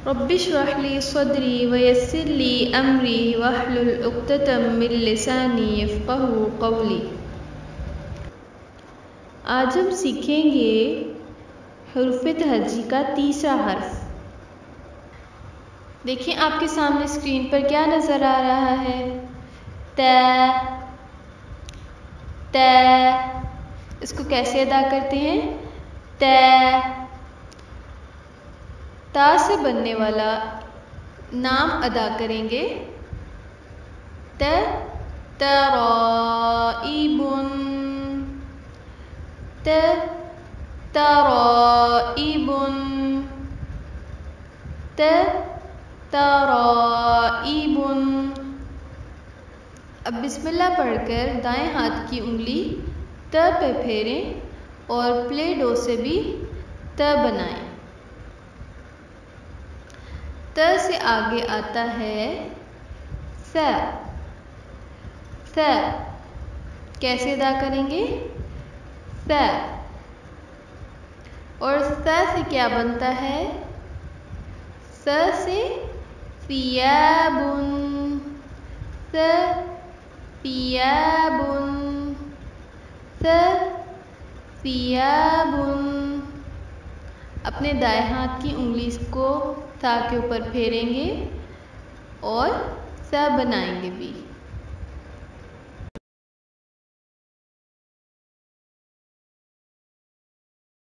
Rabbi इश्रह ली सदरी वयस्सिर ली अमरी वहलुल उक़्दतम मिन लिसानी यफ़क़हू क़ौली। आज हम सीखेंगे हुरूफ़े तहज्जी का तीसरा हर्फ। देखिए आपके सामने स्क्रीन पर क्या नज़र आ रहा है? त। इसको कैसे अदा करते हैं? ता से बनने वाला नाम अदा करेंगे। तराइबुन, तराइबुन, तराइबुन। अब बिस्मिल्लाह पढ़कर दाएं हाथ की उंगली त पे फेरें और प्ले डो से भी त बनाएं। त से आगे आता है स। कैसे अदा करेंगे? स। और स से क्या बनता है? स से सियाबुन, सियाबुन, सियाबुन। अपने दाएं हाथ की उंगली को सा के ऊपर फेरेंगे और स बनाएंगे भी।